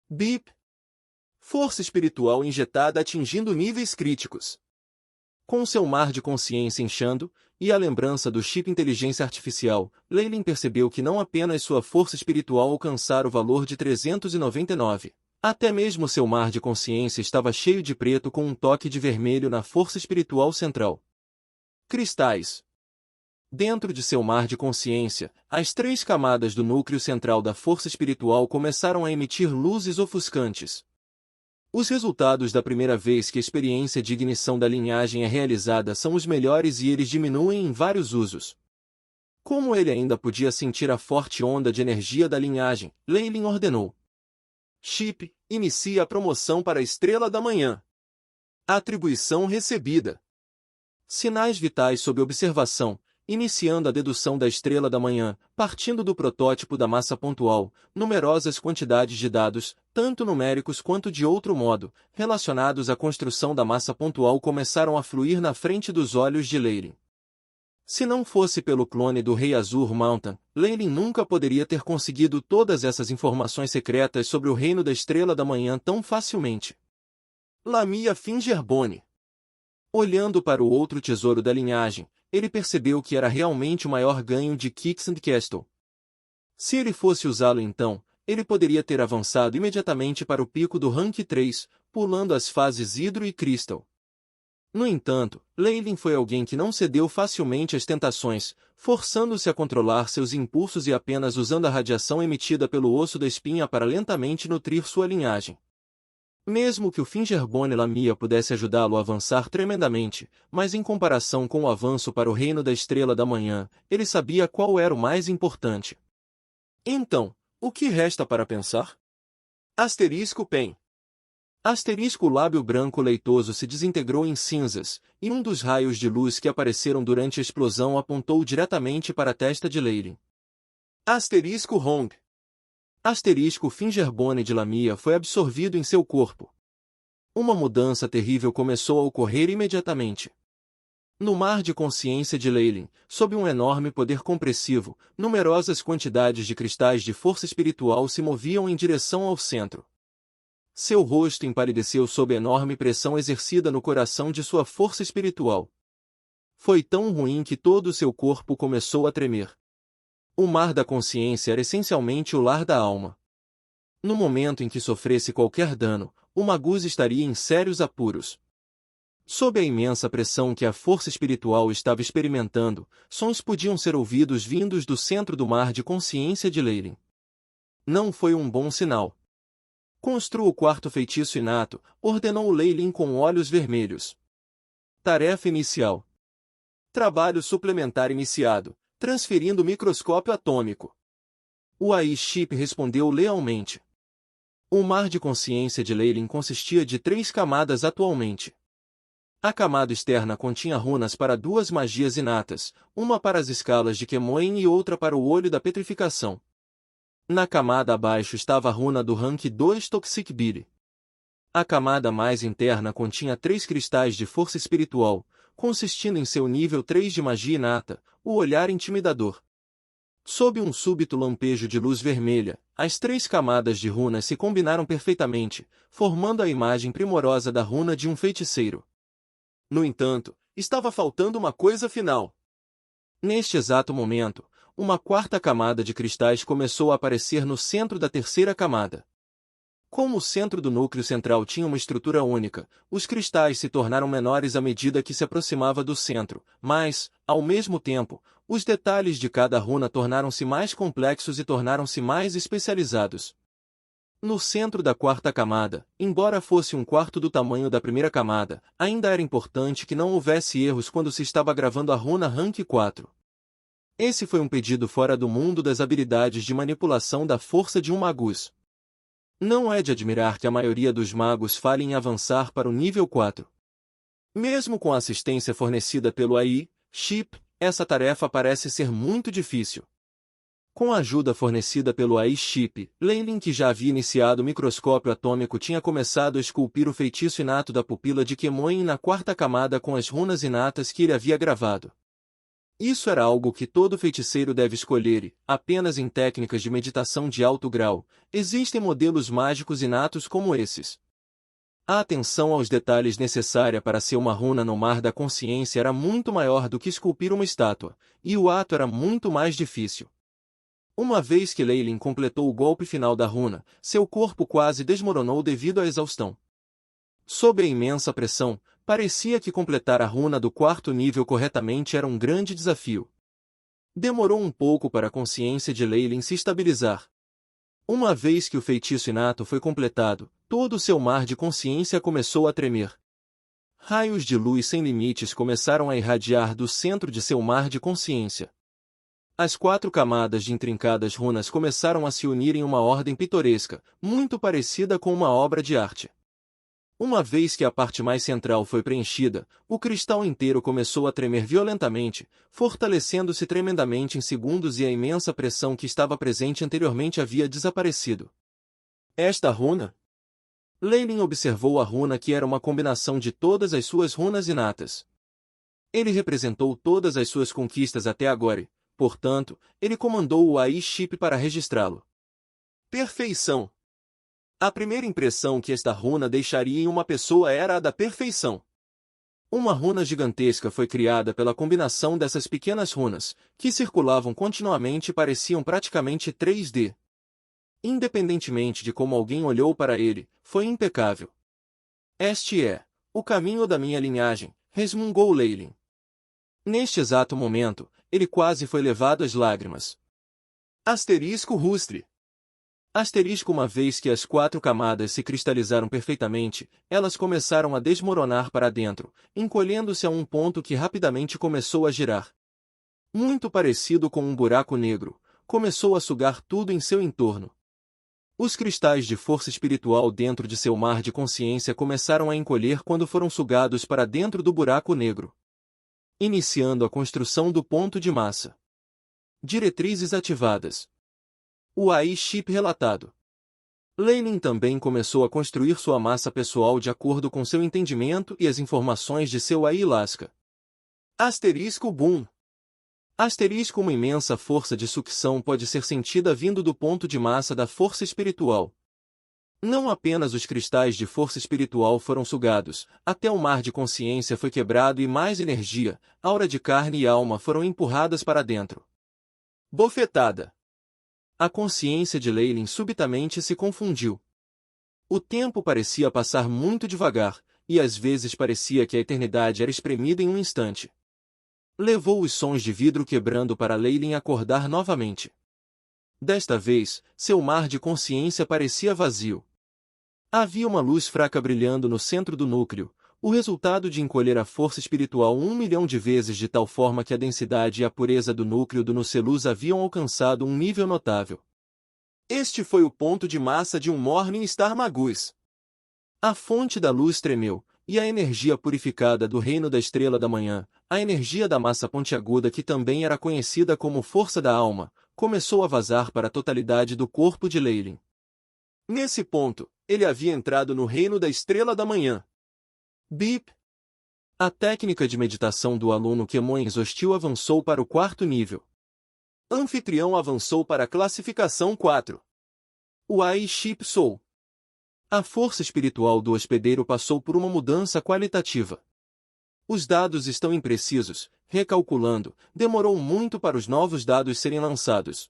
BIP. Força espiritual injetada atingindo níveis críticos. Com seu mar de consciência inchando, e a lembrança do chip inteligência artificial, Leyline percebeu que não apenas sua força espiritual alcançara o valor de 399. Até mesmo seu mar de consciência estava cheio de preto com um toque de vermelho na força espiritual central. Cristais. Dentro de seu mar de consciência, as 3 camadas do núcleo central da força espiritual começaram a emitir luzes ofuscantes. Os resultados da primeira vez que a experiência de ignição da linhagem é realizada são os melhores e eles diminuem em vários usos. Como ele ainda podia sentir a forte onda de energia da linhagem, Leyline ordenou: Chip, inicie a promoção para a Estrela da Manhã. Atribuição recebida. Sinais vitais sob observação, iniciando a dedução da Estrela da Manhã, partindo do protótipo da massa pontual, numerosas quantidades de dados, tanto numéricos quanto de outro modo, relacionados à construção da massa pontual começaram a fluir na frente dos olhos de Leyline. Se não fosse pelo clone do Rei Azur Mountain, Leyline nunca poderia ter conseguido todas essas informações secretas sobre o reino da Estrela da Manhã tão facilmente. Lamia Fingerbone. Olhando para o outro tesouro da linhagem, ele percebeu que era realmente o maior ganho de Kixand Castle. Se ele fosse usá-lo então, ele poderia ter avançado imediatamente para o pico do Rank 3, pulando as fases Hydro e Crystal. No entanto, Leyline foi alguém que não cedeu facilmente às tentações, forçando-se a controlar seus impulsos e apenas usando a radiação emitida pelo osso da espinha para lentamente nutrir sua linhagem. Mesmo que o Fingerbone Lamia pudesse ajudá-lo a avançar tremendamente, mas em comparação com o avanço para o reino da Estrela da Manhã, ele sabia qual era o mais importante. Então, o que resta para pensar? Asterisco PEN. Asterisco lábio branco leitoso se desintegrou em cinzas, e um dos raios de luz que apareceram durante a explosão apontou diretamente para a testa de Leyline. Asterisco Hong. Asterisco Fingerbone de Lamia foi absorvido em seu corpo. Uma mudança terrível começou a ocorrer imediatamente. No mar de consciência de Leyline, sob um enorme poder compressivo, numerosas quantidades de cristais de força espiritual se moviam em direção ao centro. Seu rosto empalideceu sob a enorme pressão exercida no coração de sua força espiritual. Foi tão ruim que todo o seu corpo começou a tremer. O mar da consciência era essencialmente o lar da alma. No momento em que sofresse qualquer dano, o Magus estaria em sérios apuros. Sob a imensa pressão que a força espiritual estava experimentando, sons podiam ser ouvidos vindos do centro do mar de consciência de Leyline. Não foi um bom sinal. Construa o quarto feitiço inato, ordenou Leyline com olhos vermelhos. Tarefa inicial. Trabalho suplementar iniciado. Transferindo o microscópio atômico. O AI Chip respondeu lealmente. O mar de consciência de Leyline consistia de 3 camadas atualmente. A camada externa continha runas para 2 magias inatas, uma para as escalas de Kemoen e outra para o olho da petrificação. Na camada abaixo estava a runa do Rank 2 Toxic Bile. A camada mais interna continha 3 cristais de força espiritual, consistindo em seu nível 3 de magia inata, o olhar intimidador. Sob um súbito lampejo de luz vermelha, as 3 camadas de runas se combinaram perfeitamente, formando a imagem primorosa da runa de um feiticeiro. No entanto, estava faltando uma coisa final. Neste exato momento, uma 4ª camada de cristais começou a aparecer no centro da 3ª camada. Como o centro do núcleo central tinha uma estrutura única, os cristais se tornaram menores à medida que se aproximava do centro, mas, ao mesmo tempo, os detalhes de cada runa tornaram-se mais complexos e tornaram-se mais especializados. No centro da 4ª camada, embora fosse 1/4 do tamanho da 1ª camada, ainda era importante que não houvesse erros quando se estava gravando a runa Rank 4. Esse foi um pedido fora do mundo das habilidades de manipulação da força de um Magus. Não é de admirar que a maioria dos magos falhe em avançar para o nível 4. Mesmo com a assistência fornecida pelo AI Chip, essa tarefa parece ser muito difícil. Com a ajuda fornecida pelo AI Chip, Leyline, que já havia iniciado o microscópio atômico, tinha começado a esculpir o feitiço inato da pupila de Kemoen na 4ª camada com as runas inatas que ele havia gravado. Isso era algo que todo feiticeiro deve escolher e, apenas em técnicas de meditação de alto grau, existem modelos mágicos inatos como esses. A atenção aos detalhes necessária para ser uma runa no mar da consciência era muito maior do que esculpir uma estátua, e o ato era muito mais difícil. Uma vez que Leylin completou o golpe final da runa, seu corpo quase desmoronou devido à exaustão. Sob a imensa pressão, parecia que completar a runa do quarto nível corretamente era um grande desafio. Demorou um pouco para a consciência de Leylin se estabilizar. Uma vez que o feitiço inato foi completado, todo o seu mar de consciência começou a tremer. Raios de luz sem limites começaram a irradiar do centro de seu mar de consciência. As 4 camadas de intrincadas runas começaram a se unir em uma ordem pitoresca, muito parecida com uma obra de arte. Uma vez que a parte mais central foi preenchida, o cristal inteiro começou a tremer violentamente, fortalecendo-se tremendamente em segundos e a imensa pressão que estava presente anteriormente havia desaparecido. Esta runa? Leylin observou a runa que era uma combinação de todas as suas runas inatas. Ele representou todas as suas conquistas até agora e, portanto, ele comandou o AI Chip para registrá-lo. Perfeição! A primeira impressão que esta runa deixaria em uma pessoa era a da perfeição. Uma runa gigantesca foi criada pela combinação dessas pequenas runas, que circulavam continuamente e pareciam praticamente 3D. Independentemente de como alguém olhou para ele, foi impecável. Este é o caminho da minha linhagem, resmungou Leylin. Neste exato momento, ele quase foi levado às lágrimas. Asterisco rustre. Asterisco. Uma vez que as 4 camadas se cristalizaram perfeitamente, elas começaram a desmoronar para dentro, encolhendo-se a um ponto que rapidamente começou a girar. Muito parecido com um buraco negro, começou a sugar tudo em seu entorno. Os cristais de força espiritual dentro de seu mar de consciência começaram a encolher quando foram sugados para dentro do buraco negro, iniciando a construção do ponto de massa. Diretrizes ativadas. O AI Chip relatado. Leylin também começou a construir sua massa pessoal de acordo com seu entendimento e as informações de seu AI Lasca. Asterisco Boom. Asterisco. Uma imensa força de sucção pode ser sentida vindo do ponto de massa da força espiritual. Não apenas os cristais de força espiritual foram sugados, até o mar de consciência foi quebrado e mais energia, aura de carne e alma foram empurradas para dentro. Bofetada. A consciência de Leylin subitamente se confundiu. O tempo parecia passar muito devagar, e às vezes parecia que a eternidade era espremida em um instante. Levou os sons de vidro quebrando para Leylin acordar novamente. Desta vez, seu mar de consciência parecia vazio. Havia uma luz fraca brilhando no centro do núcleo, o resultado de encolher a força espiritual 1 milhão de vezes de tal forma que a densidade e a pureza do núcleo do Nucelus haviam alcançado um nível notável. Este foi o ponto de massa de um Morning Star Magus. A fonte da luz tremeu, e a energia purificada do reino da estrela da manhã, a energia da massa pontiaguda que também era conhecida como força da alma, começou a vazar para a totalidade do corpo de Leylin. Nesse ponto, ele havia entrado no reino da estrela da manhã. Bip! A técnica de meditação do aluno Quemões Hostil avançou para o 4º nível. Anfitrião avançou para a classificação 4. O AI Chip Soul. A força espiritual do hospedeiro passou por uma mudança qualitativa. Os dados estão imprecisos, recalculando, demorou muito para os novos dados serem lançados.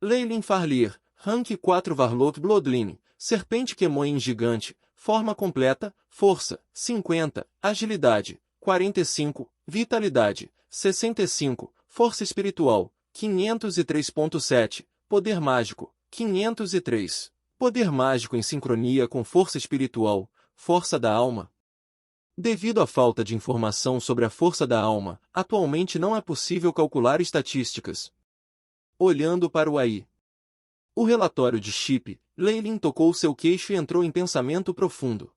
Leylin Farlier, Rank 4 Varlock Bloodline, Serpente Quemões Gigante, forma completa, força, 50, agilidade, 45, vitalidade, 65, força espiritual, 503.7, poder mágico, 503, poder mágico em sincronia com força espiritual, força da alma. Devido à falta de informação sobre a força da alma, atualmente não é possível calcular estatísticas. Olhando para o AI. O relatório de Chip, Leylin tocou seu queixo e entrou em pensamento profundo.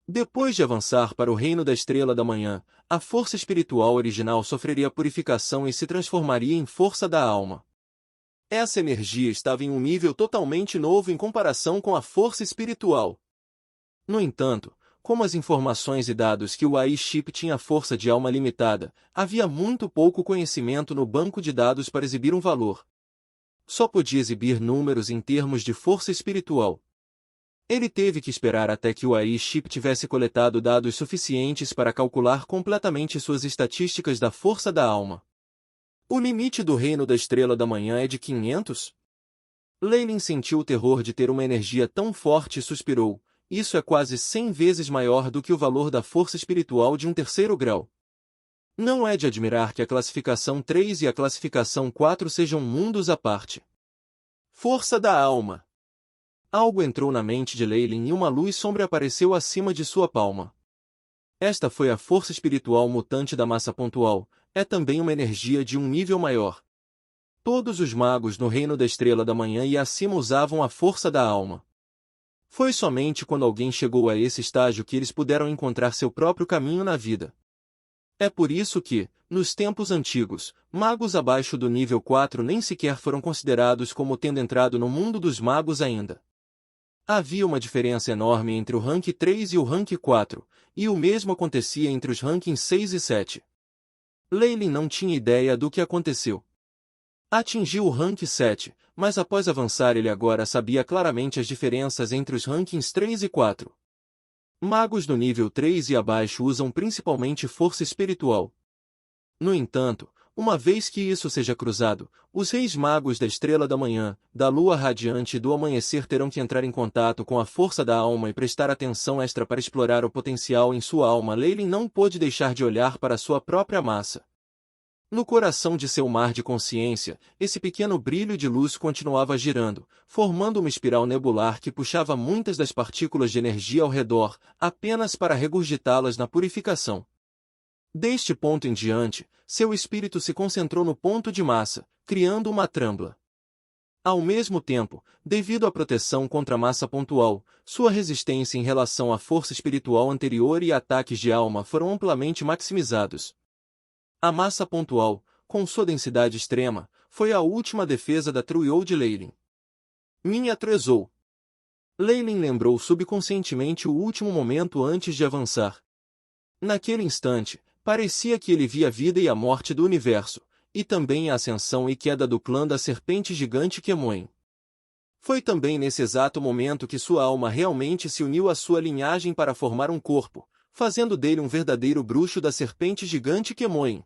Depois de avançar para o reino da estrela da manhã, a força espiritual original sofreria purificação e se transformaria em força da alma. Essa energia estava em um nível totalmente novo em comparação com a força espiritual. No entanto, Como as informações e dados que o AI-chip tinha força de alma limitada, havia muito pouco conhecimento no banco de dados para exibir um valor. Só podia exibir números em termos de força espiritual. Ele teve que esperar até que o AI-chip tivesse coletado dados suficientes para calcular completamente suas estatísticas da força da alma. O limite do reino da Estrela da Manhã é de 500? Leyland sentiu o terror de ter uma energia tão forte e suspirou. Isso é quase 100 vezes maior do que o valor da força espiritual de um terceiro grau. Não é de admirar que a classificação 3 e a classificação 4 sejam mundos à parte. Força da alma. Algo entrou na mente de Leyland e uma luz sombria apareceu acima de sua palma. Esta foi a força espiritual mutante da massa pontual, é também uma energia de um nível maior. Todos os magos no reino da Estrela da Manhã e acima usavam a força da alma. Foi somente quando alguém chegou a esse estágio que eles puderam encontrar seu próprio caminho na vida. É por isso que, nos tempos antigos, magos abaixo do nível 4 nem sequer foram considerados como tendo entrado no mundo dos magos ainda. Havia uma diferença enorme entre o rank 3 e o rank 4, e o mesmo acontecia entre os rankings 6 e 7. Leyland não tinha ideia do que aconteceu. Atingiu o rank 7, mas após avançar ele agora sabia claramente as diferenças entre os rankings 3 e 4. Magos do nível 3 e abaixo usam principalmente força espiritual. No entanto, uma vez que isso seja cruzado, os reis magos da Estrela da Manhã, da lua radiante e do amanhecer terão que entrar em contato com a força da alma e prestar atenção extra para explorar o potencial em sua alma. Leyland não pôde deixar de olhar para sua própria massa. No coração de seu mar de consciência, esse pequeno brilho de luz continuava girando, formando uma espiral nebular que puxava muitas das partículas de energia ao redor, apenas para regurgitá-las na purificação. Deste ponto em diante, seu espírito se concentrou no ponto de massa, criando uma trâmbula. Ao mesmo tempo, devido à proteção contra a massa pontual, sua resistência em relação à força espiritual anterior e ataques de alma foram amplamente maximizados. A massa pontual, com sua densidade extrema, foi a última defesa da Truiou de Leyland. Minha Trezou. Leyland lembrou subconscientemente o último momento antes de avançar. Naquele instante, parecia que ele via a vida e a morte do universo, e também a ascensão e queda do clã da serpente gigante Kemoen. Foi também nesse exato momento que sua alma realmente se uniu à sua linhagem para formar um corpo, fazendo dele um verdadeiro bruxo da serpente gigante Kemoen.